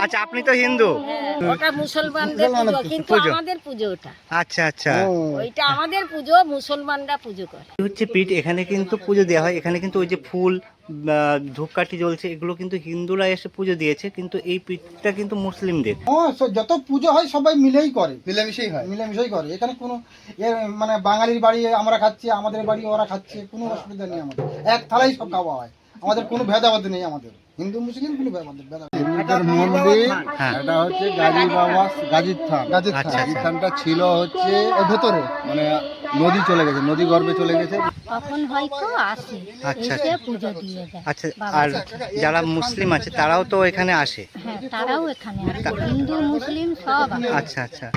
আচ্ছা আপনি তো হিন্দু। ওটা মুসলমানদের পুজো, কিন্তু আমাদের পুজো ওটা। আচ্ছা আচ্ছা, ওইটা আমাদের পুজো, মুসলমানরা পুজো করে। হচ্ছে পিঠ, এখানে কিন্তু পুজো দেওয়া হয়। এখানে কিন্তু ওই যে ফুল ধূপকাঠি জ্বলছে, এগুলো কিন্তু হিন্দুরা এসে পুজো দিয়েছে, কিন্তু এই পিঠটা কিন্তু মুসলিমদের। যত পুজো হয় সবাই মিলেই করে, মিলেমিশেই করে। এখানে কোনো মানে বাঙালির বাড়ি আমরা খাচ্ছি, আমাদের বাড়ি ওরা খাচ্ছে, কোনো অসুবিধা নেই। আমাদের এক থালাই সব খাওয়া হয়, আমাদের কোনো ভেদাভেদ নেই। আমাদের হিন্দু মুসলিম কোনো ভেদাভেদ মন্দির হ্যাঁ। এটা হচ্ছে গাজী বাবা গাজীর থান। আচ্ছা এই থানটা ছিল হচ্ছে ভেতরে, মানে নদী চলে গেছে, নদী গর্ভে চলে গেছে। তখন হয়তো আসে, আচ্ছা এসে পুজো দিয়ে যায়। আচ্ছা, আর যারা মুসলিম আছে তারাও তো এখানে আসে? হ্যাঁ, তারাও এখানে আসে, হিন্দু মুসলিম সব আসে। আচ্ছা আচ্ছা,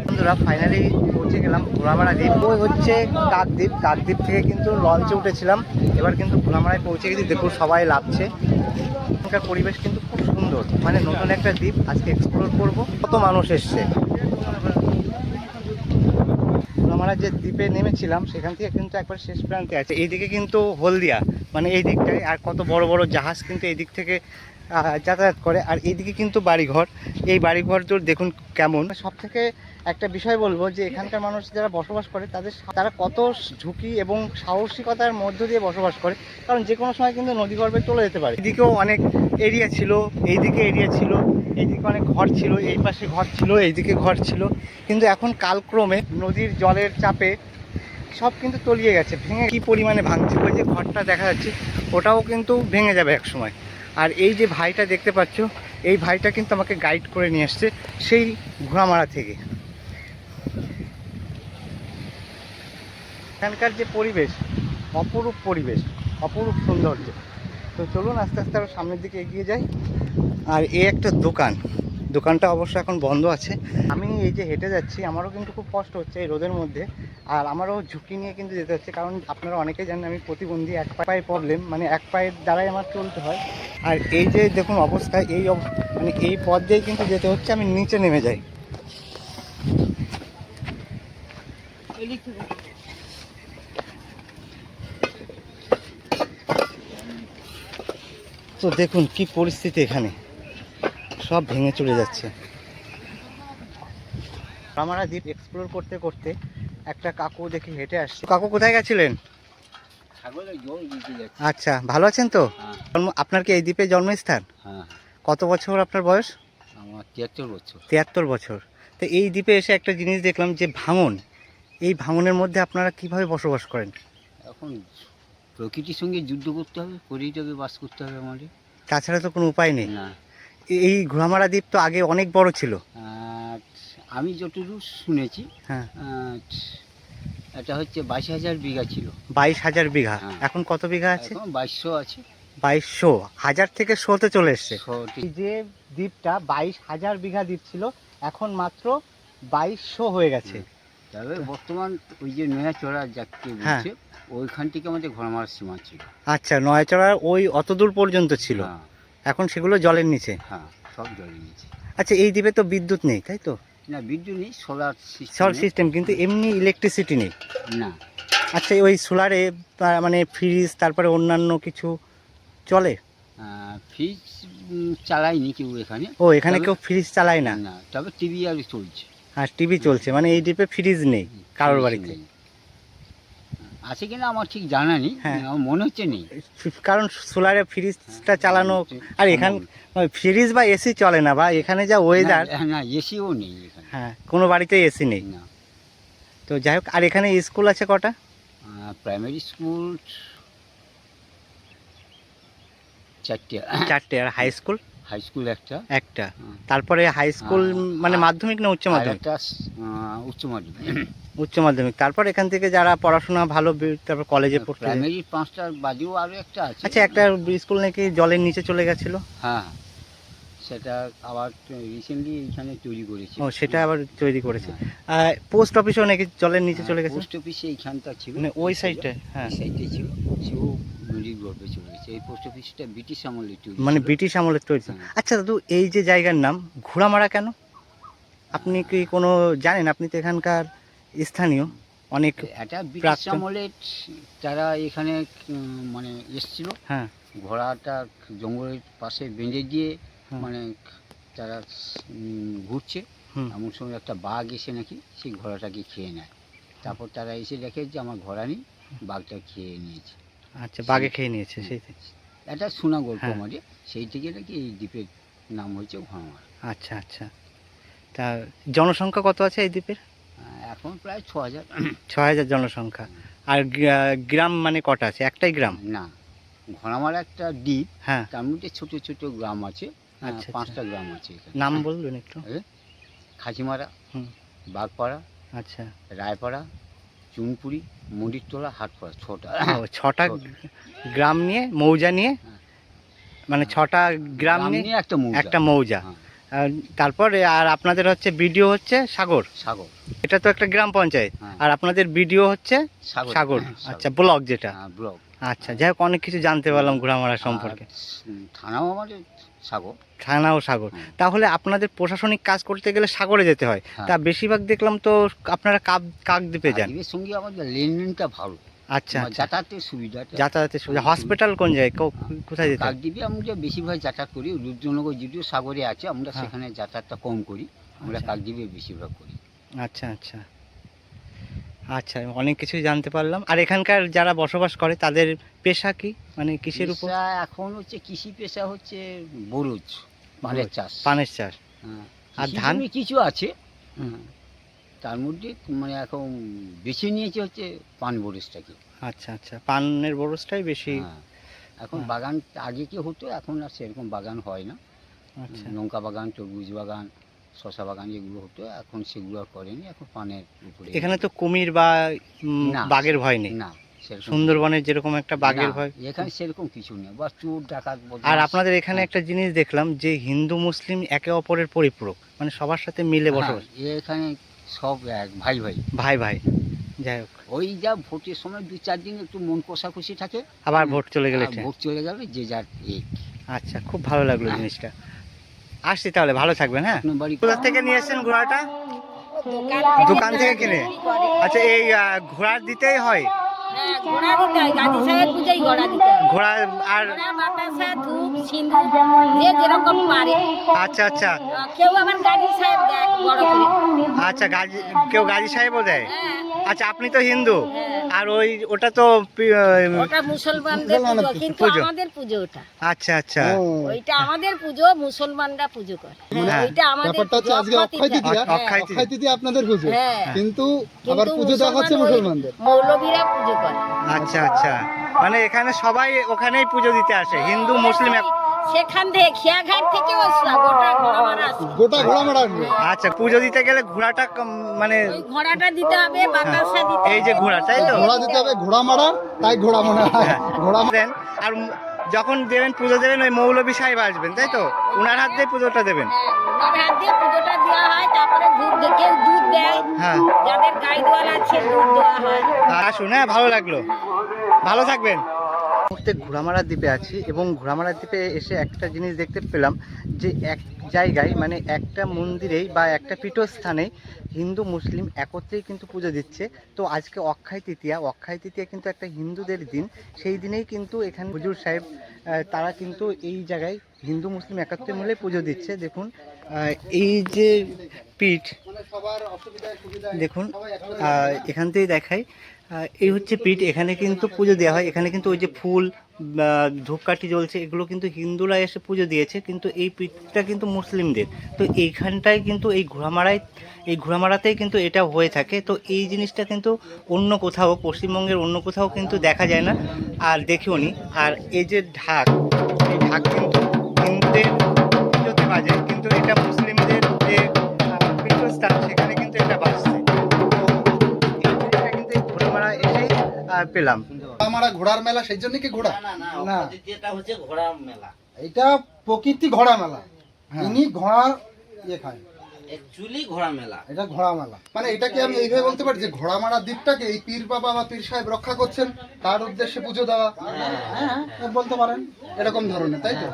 বন্ধুরা ফাইনালি পৌঁছে গেলাম ঘোড়ামারা দ্বীপ। ওই হচ্ছে কাকদ্বীপ, কাকদ্বীপ থেকে কিন্তু লঞ্চে উঠেছিলাম, এবার কিন্তু ঘোড়ামারায় পৌঁছে গেছি। দেখুন সবাই লাভছে, এখানকার পরিবেশ কিন্তু খুব সুন্দর, মানে নতুন একটা দ্বীপ আজকে এক্সপ্লোর করব। কত মানুষ এসছে। ঘোড়ামারা যে দ্বীপে নেমেছিলাম সেখান থেকে কিন্তু একবার শেষ প্রান্তে আছে, এইদিকে কিন্তু হলদিয়া, মানে এই দিকটায়, আর কত বড় বড় জাহাজ কিন্তু এই দিক থেকে যাতায়াত করে। আর এইদিকে কিন্তু বাড়িঘর, এই বাড়িঘর তো দেখুন কেমন। সব থেকে একটা বিষয় বলবো যে এখানকার মানুষ যারা বসবাস করে তারা কত ঝুঁকি এবং সাহসিকতার মধ্য দিয়ে বসবাস করে, কারণ যে কোনো সময় কিন্তু নদীগর্ভে চলে যেতে পারে। এদিকেও অনেক এরিয়া ছিল, এইদিকে এরিয়া ছিল, এইদিকে অনেক ঘর ছিল, এই পাশে ঘর ছিল, এইদিকে ঘর ছিল, কিন্তু এখন কালক্রমে নদীর জলের চাপে সব কিন্তু তলিয়ে গেছে, ভেঙে কি পরিমাণে ভাঙছে। ওই যে ঘরটা দেখা যাচ্ছে ওটাও কিন্তু ভেঙে যাবে এক সময়। আর এই যে ভাইটা দেখতে পাচ্ছ, এই ভাইটা কিন্তু আমাকে গাইড করে নিয়ে আসছে সেই ঘোড়ামারা থেকে। এখানকার যে পরিবেশ, অপরূপ পরিবেশ, অপরূপ সৌন্দর্য। তো চলুন আস্তে আস্তে আরও সামনের দিকে এগিয়ে যাই। আর এই একটা দোকানটা অবশ্য এখন বন্ধ আছে। আমি এই যে হেঁটে যাচ্ছি, আমারও কিন্তু খুব কষ্ট হচ্ছে এই রোদের মধ্যে, আর আমারও ঝুঁকি নিয়ে কিন্তু যেতে হচ্ছে, কারণ আপনারা অনেকেই জানেন আমি প্রতিবন্ধী, এক পায়ে প্রবলেম, মানে এক পায়ের দ্বারাই আমার চলতে হয়। আর এই যে দেখুন অবস্থা, মানে এই পথ দিয়েই কিন্তু যেতে হচ্ছে। আমি নিচে নেমে যাই। তো দেখুন কি পরিস্থিতি, এখানে সব ভেঙে চলে যাচ্ছে। ঘোড়ামারা দ্বীপ এক্সপ্লোর করতে করতে একটা কাকু দেখে হেঁটে আসছে। কাকু কোথায় গেছিলেন? আচ্ছা, ভালো আছেন তো? আপনার কি এই দ্বীপে জন্মস্থান? কত বছর আপনার বয়স? আমার 73 বছর। 73 বছর। তো এই দ্বীপে এসে একটা জিনিস দেখলাম যে ভাঙন, এই ভাঙনের মধ্যে আপনারা কিভাবে বসবাস করেন? এখন প্রকৃতির সঙ্গে যুদ্ধ করতে হবে, পরিটাকে বাস করতে হবে আমাদের, তাছাড়া তো কোনো উপায় নেই। না। এই ঘোড়ামারা দ্বীপ তো আগে অনেক বড় ছিল। আমি যতদূর শুনেছি, হ্যাঁ, এটা হচ্ছে 22,000 বিঘা ছিল। 22,000 বিঘা। হ্যাঁ। এখন কত বিঘা আছে? এখন 2200 আছে। 2200, 1000 থেকে 100-তে চলে এসছে। 100 এই যে দ্বীপটা 22,000 বিঘা দ্বীপ ছিল, এখন মাত্র 2200 হয়ে গেছে। তবে বর্তমান ওই যে নয়াচড়া যাকে বলছে, ওইখান থেকে আমাদের ঘোড়ামারা সীমা ছিল। আচ্ছা, নয়াচড়ার ওই অতদূর পর্যন্ত ছিল, হ্যাঁ এখন সেগুলো জলের নিচে। হ্যাঁ, সব জলে নিয়েছে। আচ্ছা, এই দ্বীপে তো বিদ্যুৎ নেই, তাই তো? না, বিদ্যুৎ নেই, সোলার সিস্টেম, কিন্তু এমনি ইলেকট্রিসিটি নেই। না। আচ্ছা, ওই সোলারে মানে ফ্রিজ তারপরে অন্যান্য কিছু চলে? ফ্রিজ চালায়নি কেউ এখানে। ও, এখানে কেউ ফ্রিজ চালায় না? না, তবে টিভি আর চলছে। হ্যাঁ, টিভি চলছে, মানে এই দ্বীপে ফ্রিজ নেই কারোর বাড়িতে। আছে কিনা আমার ঠিক জানা নেই, আমার মনে হচ্ছে নেই, কারণ সোলারে ফ্রিজটা চালানো, আর এখানে ফ্রিজ বা এসি চলে না, বা এখানে যা ওয়েদার। না, এসিও নেই এখানে। হ্যাঁ, কোনো বাড়িতে এসি নেই। না। তো যাই হোক, আর এখানে স্কুল আছে কটা? প্রাইমারি স্কুল 4টে, আর হাই স্কুল? হাই স্কুল একটা। তারপরে হাই স্কুল মানে মাধ্যমিক না উচ্চ মাধ্যমিক? উচ্চ মাধ্যমিক। উচ্চ মাধ্যমিক। তারপর এখান থেকে যারা পড়াশোনা ভালো, তারপর কলেজে পড়তে। প্রাইমারি 5টার বাদেও আরও একটা আছে। আচ্ছা, একটা স্কুল নাকি জলের নিচে চলে গেছিল? হ্যাঁ, সেটা আবার রিসেন্টলি এখানে তৈরি করেছে। ও, সেটা আবার তৈরি করেছে। পোস্ট অফিসও নাকি জলের নিচে চলে গেছে? পোস্ট অফিসে এইখানটা ছিল, মানে ওই সাইডে? হ্যাঁ, সাইডে ছিল, সেও নদীর গর্ভে চলে গেছে। এই পোস্ট অফিসটা ব্রিটিশ আমলে তৈরি মানে ছিল। ব্রিটিশ আমলের তৈরি। হ্যাঁ। আচ্ছা দাদু, এই যে জায়গার নাম ঘোড়ামারা কেন? আপনি কি কোনো জানেন? আপনি তো এখানকার স্থানীয়, অনেক এটা ব্রিটিশ প্রাক্তন। আমলে তারা এখানে মানে এসছিল, হ্যাঁ ঘোড়াটা জঙ্গলের পাশে বেঁধে দিয়ে হুম। মানে তারা ঘুরছে, হুম। এমন সময় একটা বাঘ এসে নাকি সেই ঘোড়াটাকে খেয়ে নেয়। তারপর তারা এসে দেখে যে আমার ঘোড়া নেই, বাঘটা খেয়ে নিয়েছে। আচ্ছা, বাঘে খেয়ে নিয়েছে সেই থেকে। এটা শোনা গল্প হ্যাঁ। আমাদের, সেই থেকে নাকি এই দ্বীপের নাম হয়েছে ঘোড়ামারা। আচ্ছা আচ্ছা। তা জনসংখ্যা কত আছে এই দ্বীপের? এখন প্রায় 6000। 6000 জনসংখ্যা। আর গ্রাম মানে কটা আছে? একটাই গ্রাম? না, ঘোড়ামারা একটা দ্বীপ, হ্যাঁ। তার মধ্যে ছোট ছোট গ্রাম আছে। আচ্ছা, 5টা গ্রাম আছে এখানে। নাম বলবেন একটু? খাঁচিমারা, হুম। বাগপাড়া, আচ্ছা। রায়পাড়া, চুনপুরি, মন্দিরতলা, হাটপাড়া, 6টা। ও 6টা গ্রাম নিয়ে, মৌজা নিয়ে, মানে 6টা গ্রাম নিয়ে একটা মৌজা। একটা মৌজা। হ্যাঁ, আর তারপরে আর আপনাদের হচ্ছে বিডিও হচ্ছে সাগর। সাগর। এটা তো একটা গ্রাম পঞ্চায়েত। হ্যাঁ। আর আপনাদের বিডিও হচ্ছে সাগর। আচ্ছা, ব্লক যেটা। ব্লক। আচ্ছা, যাই হোক, অনেক কিছু জানতে পারলাম ঘোড়ামারা সম্পর্কে। থানাও আমাদের সাগর। থানা ও সাগর। হুম। তাহলে আপনাদের প্রশাসনিক কাজ করতে গেলে সাগরে যেতে হয়। হ্যাঁ। তা বেশিরভাগ দেখলাম তো আপনারা কাকদ্বীপে যান। দ্বীপের সঙ্গে আমাদের লেনদেনটা ভালো, আচ্ছা আমার আচ্ছা। যাতায়াতের সুবিধাটা। যাতায়াতের সুবিধা। হসপিটাল কোন জায়গায়, কোথায় যেতে হয়? কাকদ্বীপে আমরা বেশিরভাগ যাতায়াত করি। রুদ্রনগর যদিও সাগরে আছে, আমরা হ্যাঁ। সেখানে যাতায়াতটা কম করি, আমরা আচ্ছা। কাকদ্বীপে বেশিরভাগ করি। আচ্ছা আচ্ছা। আচ্ছা, অনেক কিছুই জানতে পারলাম। আর এখানকার যারা বসবাস করে তাদের পেশা কি, মানে কিসের উপর? পেশা এখন হচ্ছে কৃষি পেশা হচ্ছে বরজ, পানের চাষ। পানের চাষ। হ্যাঁ, আর কৃষি ধান? জমি কিছু আছে। হ্যাঁ, তার মধ্যে মানে এখন বেছে নিয়েছে হচ্ছে পান বরজটাকে। আচ্ছা আচ্ছা, পানের বরজটাই বেশি। হ্যাঁ, এখন হ্যাঁ। বাগান আগে কি হতো, এখন আর সেরকম বাগান হয় না। আচ্ছা লঙ্কা বাগান, তরমুজ বাগান, শশা বাগান যেগুলো হতো, এখন সেগুলো আর করেনি, এখন পানের উপরে। এখানে তো কুমির বা না, বাঘের ভয় নেই। না, সেরকম সুন্দরবনের যেরকম একটা বাঘের না, ভয়। এখানে সেরকম কিছু নেই, বা চোর ডাকাত আর বদমাশ। আপনাদের এখানে একটা জিনিস দেখলাম যে হিন্দু মুসলিম একে অপরের পরিপূরক, মানে সবার সাথে মিলে হ্যাঁ, বসবাস। এখানে সব এক ভাই ভাই। ভাই ভাই। যাই হোক, ওই যা ভোটের সময় 2-4 দিন একটু মন কষাকষি থাকে, আবার ভোট চলে গেলে আর ভোট চলে গেলে যে যার এক। আচ্ছা, খুব ভালো লাগলো জিনিসটা। আসছি তাহলে, ভালো থাকবেন। হ্যাঁ। আপনার বাড়ি কোথা থেকে নিয়ে এসেছেন ঘোড়াটা? দোকান থেকে কিনে? আচ্ছা, এই ঘোড়া দিতেই হয়? হ্যাঁ, ঘোড়া দিতে হয়, গাজী সাহেব পূজায় ঘোড়া দিতে হয়। ঘোড়া আর ঘোড়া, বাতাসা, ধূপ, সিঁদুর, যে যেরকম পারে। আচ্ছা আচ্ছা কেউ আবার গাজী সাহেব দেয় বড় করে। আচ্ছা, কেউ গাজী সাহেবও দেয়? হ্যাঁ, আচ্ছা, আপনি তো হিন্দু, হ্যাঁ। আর ওটা তো ওটা মুসলমানদের পুজো, কিন্তু পুজো। আমাদের পুজো ওটা। আচ্ছা আচ্ছা। ওইটা আমাদের পুজো, মুসলমানরা পুজো করে। হ্যাঁ। ওইটা আমাদের ব্যাপারটা হচ্ছে পুজো, আজকে অক্ষয় তৃতীয়া, অক্ষয় তৃতীয়া। অক্ষয় তৃতীয়া আপনাদের পুজো, হ্যাঁ। কিন্তু আবার কিন্তু পুজো দেওয়া হচ্ছে মুসলমান ওই মুসলমানদের। মৌলবীরা পুজো করে। আচ্ছা আচ্ছা, মানে এখানে সবাই ওখানেই পুজো দিতে আসে, হিন্দু মুসলিম সেখান থেকে খেয়াঘাট থেকে গোটা ঘোড়া মারা আসে। গোটা ঘোড়া মারা আসবে। আচ্ছা, পুজো দিতে গেলে ঘোড়াটা মানে ওই ঘোড়াটা দিতে হবে, বাতাসা দিতে এই যে হবে। ঘোড়া, তাই তো? ঘোড়া দিতে হবে, ঘোড়া মারা, তাই ঘোড়া মনে হয় ঘোড়া দেন। আর যখন দেবেন, পুজো দেবেন, ওই মৌলবী সাহেব আসবেন, তাই তো? উনার হাত দিয়ে পুজোটা দেবেন? হ্যাঁ, ওনার হাত দিয়ে পুজোটা দেওয়া হয়, তারপরে কেউ দুধ দেয়, হ্যাঁ। যাদের গাই দোয়াল আছে দুধ দেওয়া হয়। আসুন, হ্যাঁ, ভালো লাগলো, ভালো থাকবেন। মুহূর্তে ঘোড়ামারা দ্বীপে আছি, এবং ঘোড়ামারা দ্বীপে এসে একটা জিনিস দেখতে পেলাম যে এক জায়গায়, মানে একটা মন্দিরেই বা একটা পীঠস্থানে হিন্দু মুসলিম একত্রেই কিন্তু পুজো দিচ্ছে। তো আজকে অক্ষয় তৃতীয়া, অক্ষয় তৃতীয়া কিন্তু একটা হিন্দুদের দিন। সেই দিনেই কিন্তু এখানে হুজুর সাহেব তারা কিন্তু এই জায়গায় হিন্দু মুসলিম একত্রে মিলে পুজো দিচ্ছে। দেখুন, এই যে পীঠ, দেখুন, এখান থেকেই দেখাই, এই হচ্ছে পীঠ। এখানে কিন্তু পুজো দেওয়া হয়। এখানে কিন্তু ওই যে ফুল, ধূপকাঠি জ্বলছে, এগুলো কিন্তু হিন্দুরা এসে পুজো দিয়েছে, কিন্তু এই পীঠটা কিন্তু মুসলিমদের। তো এইখানটায় কিন্তু এই ঘোড়ামারাতেই কিন্তু এটা হয়ে থাকে। তো এই জিনিসটা কিন্তু অন্য কোথাও, পশ্চিমবঙ্গের অন্য কোথাও কিন্তু দেখা যায় না, আর দেখিও নি। আর এই যে ঢাক, এই ঢাক কিন্তু হিন্দুদের পুজোতে বাজে, কিন্তু এটা মুসলিমদের যে পীঠস্থান, সেখানে কিন্তু এটা বাজছে। পেলাম। মারা ঘোড়ার মেলা, সেই জন্য কি ঘোড়া না, যেটা হচ্ছে ঘোড়া মেলা, এটা প্রকৃতি ঘোড়া মেলা। ইনি ঘোড়ার ইয়ে খায়, অ্যাকচুয়ালি ঘোড়া মেলা। এটা ঘোড়া মেলা। মানে এটাকে আমি এইভাবে বলতে পারি যে ঘোড়ামারা দ্বীপটাকে এই পীর বাবা বা পীর সাহেব রক্ষা করছেন, তার উদ্দেশ্যে পুজো দেওয়া, হ্যাঁ বলতে পারেন। এরকম ধরনের, তাই তো?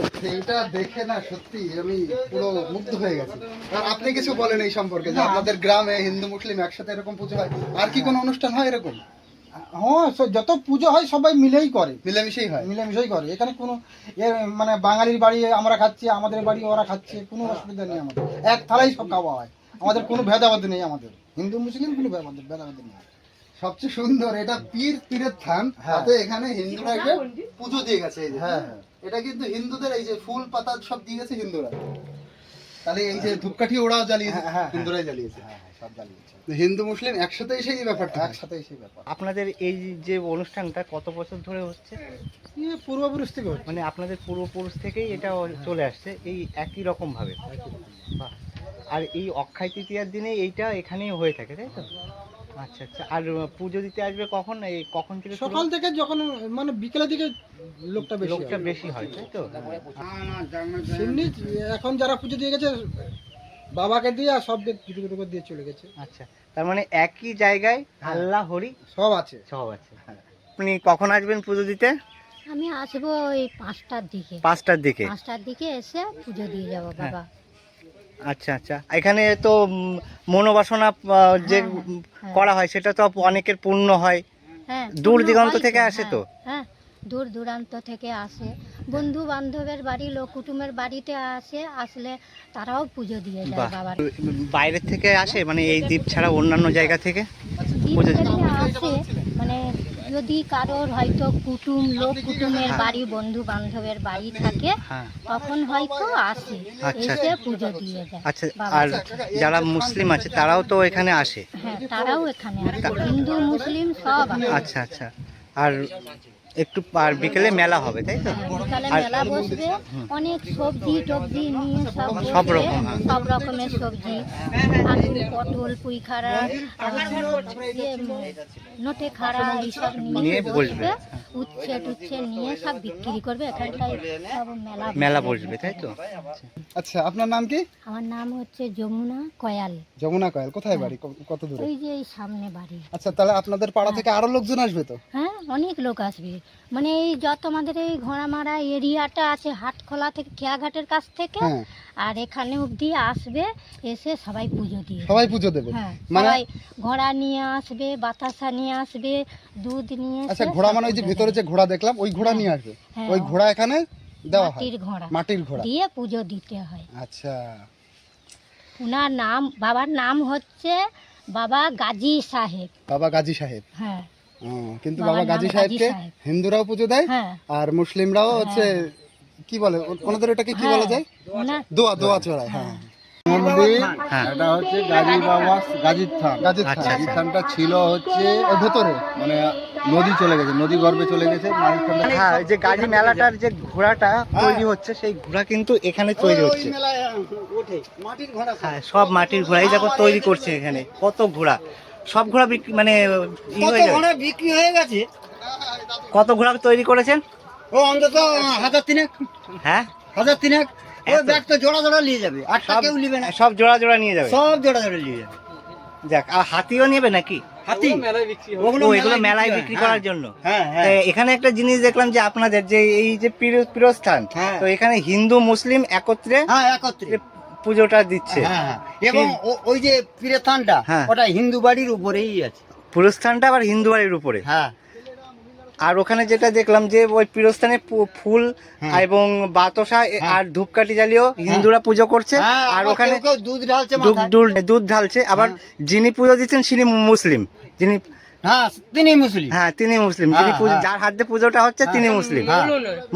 আচ্ছা, এইটা দেখে না সত্যি আমি পুরো মুগ্ধ হয়ে গেছি। আর আপনি কিছু বলেন এই সম্পর্কে যে আপনাদের গ্রামে হিন্দু মুসলিম একসাথে এরকম পুজো হয়, আর কি কোনো অনুষ্ঠান হয় এরকম? হ্যাঁ, যত পুজো হয় সবাই মিলেই করে, মিলেমিশেই হয়। মিলেমিশেই করে। এখানে কোনো মানে বাঙালির বাড়ি আমরা খাচ্ছি, আমাদের বাড়ি ওরা খাচ্ছে, কোনো অসুবিধা নেই আমাদের। এক থালাই সব খাওয়া হয়, আমাদের কোনো ভেদাভেদ নেই। আমাদের হিন্দু মুসলিম কোনো ভেদাভেদ নেই। সবচেয়ে সুন্দর, এটা পীরের থান, হ্যাঁ। তাতে এখানে হিন্দুরা এসে পুজো দিয়ে গেছে। এই যে হ্যাঁ, এটা কিন্তু হিন্দুদের, এই যে ফুল পাতা সব দিয়ে গেছে হিন্দুরা। তাহলে এই যে ধূপকাঠি ওরাও জ্বালিয়েছে, হ্যাঁ, হিন্দুরাই জ্বালিয়েছে। সব জ্বালিয়েছে হিন্দু মুসলিম একসাথে সেই ব্যাপারটা হয়। একসাথে সেই ব্যাপার। আপনাদের এই যে অনুষ্ঠানটা কত বছর ধরে হচ্ছে? পূর্বপুরুষ থেকে হচ্ছে। মানে আপনাদের পূর্বপুরুষ থেকেই এটা চলে আসছে এই একই রকম ভাবে। বাহ। আর এই অক্ষয় তৃতীয়ার দিনে এইটা এখানেই হয়ে থাকে, তাই তো? আচ্ছা আচ্ছা। আর পুজো দিতে আসবে কখন? এই কখন থেকে শুরু? সকাল থেকে, যখন মানে বিকেলের দিকে লোকটা বেশি হয়, তাই তো? এমনি এখন যারা পুজো দিয়ে গেছে বাবাকে দিয়ে, আর সব দুটো করে দিয়ে চলে গেছে। আচ্ছা, তার মানে একই জায়গায় আল্লাহ হরি সব আছে। সব আছে। আপনি কখন আসবেন পুজো দিতে? আমি আসবো ওই 5টার দিকে। 5টার দিকে? 5টার দিকে এসে পুজো দিয়ে যাব বাবা। আচ্ছা আচ্ছা। এখানে তো মনোবাসনা যে করা হয় সেটা তো অনেকের পূর্ণ হয়। হ্যাঁ, দূর দিগন্ত হয় তো, থেকে আসে তো? হ্যাঁ, দূর দূরান্ত থেকে আসে, বন্ধু বান্ধবের বাড়ি, লোক কুটুমের বাড়িতে আসলে তারাও পুজো দিয়ে যায় বাহ। বাবার। বাইরের থেকে আসে, মানে এই দ্বীপ ছাড়া অন্যান্য জায়গা থেকে দ্বীপ পুজো থেকে আসে, মানে যদি কারোর হয়তো লোক কুটুমের বাড়ি, বন্ধু বান্ধবের বাড়ি থাকে, হ্যাঁ। তখন হয়তো আসে, আচ্ছা। এসে পুজো দিয়ে যায় আচ্ছা। বাবার আর কাছে। যারা মুসলিম আছে তারাও তো এখানে আসে? হ্যাঁ, তারাও এখানে আসে, হিন্দু মুসলিম সব আসে। আচ্ছা আচ্ছা। আর একটু আর বিকেলে মেলা হবে, তাই তো? বিকালে আর- মেলা বসবে, অনেক সবজি টবজি নিয়ে সব সব বসবে, রকম, হ্যাঁ। সব রকমের সবজি, আলু, পটল, পুঁই খাড়া, নোটে খাড়া, এইসব নিয়ে নিয়ে বসবে। বসবে, উচ্ছে টুচ্ছে নিয়ে সব বিক্রি করবে। এখানটায় সব মেলা বসবে, তাই তো? আচ্ছা, আপনার নাম কি? আমার নাম হচ্ছে যমুনা কয়াল। যমুনা কয়াল। কোথায় বাড়ি, কত দূরে? ওই যে এই সামনে বাড়ি। আচ্ছা, তাহলে আপনাদের পাড়া থেকে আরো লোকজন আসবে তো? হ্যাঁ, অনেক লোক আসবে, মানে এই যত আমাদের এই ঘোড়ামারা এরিয়াটা আছে, হাটখোলা থেকে খেয়াঘাটের কাছ থেকে, হ্যাঁ, আর এখানে অবধি আসবে, এসে সবাই পুজো দিয়ে সবাই পুজো দেবে। হ্যাঁ, মানে সবাই ঘোড়া নিয়ে আসবে, বাতাসা নিয়ে আসবে, দুধ নিয়ে আচ্ছা, এসে ঘোড়া সব মানে ওই যে পুজো ভেতরে দেবে। যে ঘোড়া দেখলাম, ওই ঘোড়া নিয়ে আসবে? হ্যাঁ, ওই ঘোড়া এখানে দেওয়া হয়? মাটির ঘোড়া মাটির ঘোড়া। দিয়ে পুজো দিতে হয়। আচ্ছা, উনার নাম, বাবার নাম হচ্ছে বাবা গাজী সাহেব। বাবা গাজী সাহেব। হ্যাঁ, কিন্তু বাবার বাবা নাম গাজী গাজী সাহেবকে সাহেব। হিন্দুরাও পুজো দেয়, হ্যাঁ, আর মুসলিমরাও হচ্ছে কি বলে ওনাদের, এটাকে কি বলা যায়? ওনার দোয়া চড়ায়। হ্যাঁ, হ্যাঁ। এটা হচ্ছে গাজী বাবা গাজীর থান। গাজীর থান। আচ্ছা, এই থানটা ছিল হচ্ছে এর ভেতরে, মানে নদী চলে গেছে, নদী গর্ভে চলে গেছে। হ্যাঁ, এই যে গাজী মেলাটার যে ঘোড়াটা তৈরি হচ্ছে, সেই ঘোড়া কিন্তু এখানে তৈরি হচ্ছে। মাটির ঘোড়া। হ্যাঁ, সব মাটির ঘোড়া এই যখন তৈরি করছে এখানে কত ঘোড়া, সব ঘোড়া বিক্রি, মানে ই হয়ে যাবে। বিক্রি হয়ে গেছে, কত ঘোড়া তৈরি করেছেন? ও অন্তত 1000 হ্যাঁ, 1000 ওই এত? ব্যাগ তো জোড়া জোড়া নিয়ে যাবে, আর সব কেউ নিবে না, সব জোড়া জোড়া নিয়ে যাবে? সব জোড়া জোড়া নিয়ে যাবে। যাক, আর হাতিও নেবে নাকি? হাতি ও, এগুলো মেলায় বিক্রি করার জন্য? হ্যাঁ, তো হ্যাঁ, এখানে একটা জিনিস দেখলাম যে আপনাদের যে এই যে পীরস্থান, হ্যাঁ। তো এখানে হিন্দু মুসলিম একত্রে হ্যাঁ, একত্রে। পুজোটা দিচ্ছে। হ্যাঁ, হ্যাঁ। এবং ওই যে পীরের থানটা, হ্যাঁ। ওটা হিন্দু বাড়ির উপরেই আছে। পুরস্থানটা আবার হিন্দু বাড়ির উপরে। হ্যাঁ, আর ওখানে যেটা দেখলাম যে ওই পীরস্থানে ফুল এবং বাতাসা আর ধূপকাঠি জ্বালিয়েও হিন্দুরা পুজো করছে। হ্যাঁ, আর আবার ওখানে কেউ দুধ ঢালছে মাথায়। দুধ ঢালছে। আবার যিনি পুজো দিচ্ছেন তিনি মুসলিম, যিনি, হ্যাঁ, তিনি মুসলিম। হ্যাঁ তিনি মুসলিম, যিনি হ্যাঁ। যার হাত দিয়ে পুজোটা হচ্ছে তিনি মুসলিম, হ্যাঁ।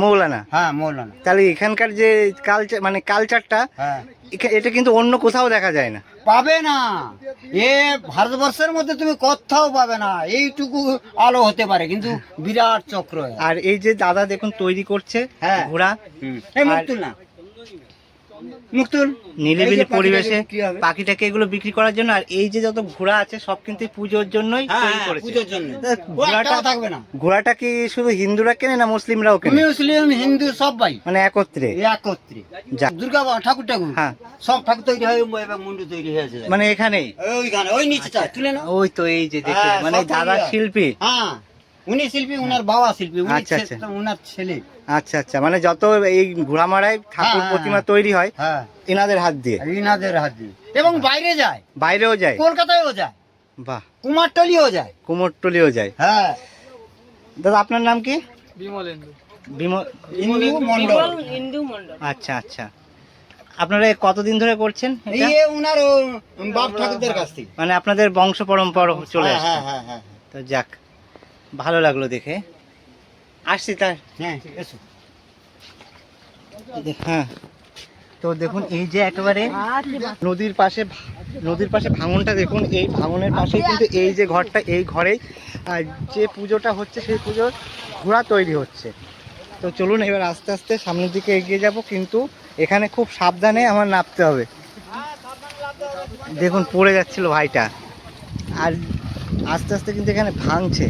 মৌলানা। হ্যাঁ, মৌলানা। তাহলে এখানকার যে কালচারটা, হ্যাঁ, এটা কিন্তু অন্য কোথাও দেখা যায় না। পাবে না, এ ভারতবর্ষের মধ্যে তুমি কোথাও পাবে না। এইটুকু আলো হতে পারে, কিন্তু বিরাট চক্র। আর এই যে দাদা দেখুন তৈরি করছে হ্যাঁ। ঘোড়া, এই মুখ তুল না। মুক্তুল নিরিবিলি এই যে পাখিটাকে পরিবেশে বিক্রি হবে। পাখিটাকে এগুলো বিক্রি করার জন্য, আর এই যে যত ঘোড়া আছে সব কিন্তু এই পুজোর জন্যই হ্যাঁ, তৈরি হ্যাঁ, করেছে। পুজোর জন্য। তা ও একটাও থাকবে না। ঘোড়াটা কি শুধু হিন্দুরা কেনে না মুসলিমরাও কেনে? মুসলিম হিন্দু সবাই মানে একত্রে? একত্রে। যাক। দুর্গা ঠাকুর হ্যাঁ। সব ঠাকুর তৈরি হয় এবং মুন্ডু তৈরি হয়েছে। মানে এখানেই? ওইখানে ওই নিচটা তুলে না। ওই তো এই যে দেখুন, হ্যাঁ, মানে সব তৈরি দাদা হয়। শিল্পী। হ্যাঁ, উনি শিল্পী, উনার বাবা শিল্পী, উনি আচ্ছা, আচ্ছা। উনার ছেলে। আচ্ছা আচ্ছা, মানে যত এই ঘোড়ামারায় ঠাকুর হ্যাঁ, প্রতিমা হ্যাঁ। তৈরি হয় হ্যাঁ, এনাদের হাত দিয়ে? ইনাদের হাত দিয়ে। এবং বাইরে যায়, বাইরেও যায়? কলকাতায়ও যায়, বাহ। কুমারটলিও যায়। কুমোরটুলিও যায়? হ্যাঁ, দাদা আপনার নাম কি? হিন্দু মন্ডল। আচ্ছা আচ্ছা, আপনারা এ কতদিন ধরে করছেন এটা? এই উনার বাপ ঠাকুরদের কাছ থেকে। মানে আপনাদের বংশ পরম্পরা চলে হ্যাঁ, আসছে? হ্যাঁ, হ্যাঁ, হ্যাঁ, তো যাক, ভালো লাগলো দেখে। আসছি তার। হ্যাঁ, এসো। হ্যাঁ, তো দেখুন এই যে একেবারে নদীর পাশে ভাঙনটা দেখুন, এই ভাঙনের পাশে কিন্তু এই যে ঘরটা, এই ঘরেই যে পুজোটা হচ্ছে সেই পুজোর ঘোড়া তৈরি হচ্ছে। তো চলুন এবার আস্তে আস্তে সামনের দিকে এগিয়ে যাব, কিন্তু এখানে খুব সাবধানে আমার নামতে হবে। দেখুন পড়ে যাচ্ছিল ভাইটা, আর আস্তে আস্তে কিন্তু এখানে ভাঙছে,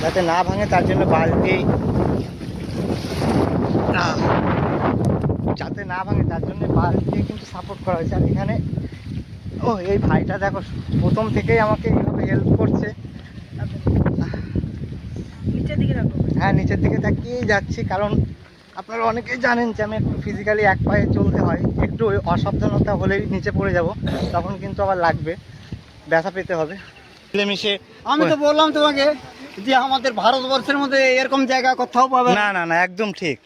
যাতে না ভাঙে তার জন্য বালতি, যাতে না ভাঙে তার জন্য বালতি কিন্তু সাপোর্ট করা হয়েছে। আর এখানে এই ভাইটা দেখো প্রথম থেকেই আমাকে এইভাবে হেল্প করছে। হ্যাঁ, নিচের দিকে তাকিয়েই যাচ্ছি, কারণ আপনারা অনেকেই জানেন যে আমি একটু ফিজিক্যালি এক পায়ে চলতে হয়, একটু অসাবধানতা হলেই নিচে পড়ে যাব, তখন কিন্তু আবার লাগবে, ব্যথা পেতে হবে। মিলেমিশে আমি তো বললাম তোমাকে যে আমাদের ভারতবর্ষের মধ্যে এরকম জায়গা কোথাও পাবে না না না, একদম ঠিক।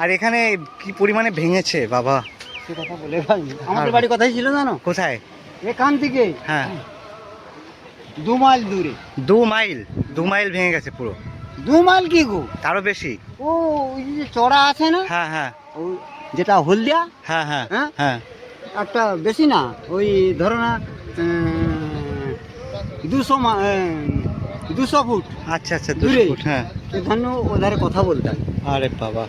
আর এখানে কি পরিমাণে ভেঙেছে বাবা, সে কথা বলে ভাই, আমাদের বাড়ি কোথায় ছিল জানো? কোথায়? এখান থেকে হ্যাঁ, 2 মাইল দূরে। 2 মাইল ভেঙে গেছে পুরো? 2 মাইল কি গো, তারও বেশি? ও ওই যে চড়া আছে না, হ্যাঁ হ্যাঁ ওই যেটা হলদিয়া, হ্যাঁ হ্যাঁ হ্যাঁ? হ্যাঁ। একটা বেশি না, ওই ধরো না 200 ফুট আচ্ছা আচ্ছা, 200 দূরে। ফুট। হ্যাঁ। এখানে ওধারে কথা বলতাম। আরে বাবা,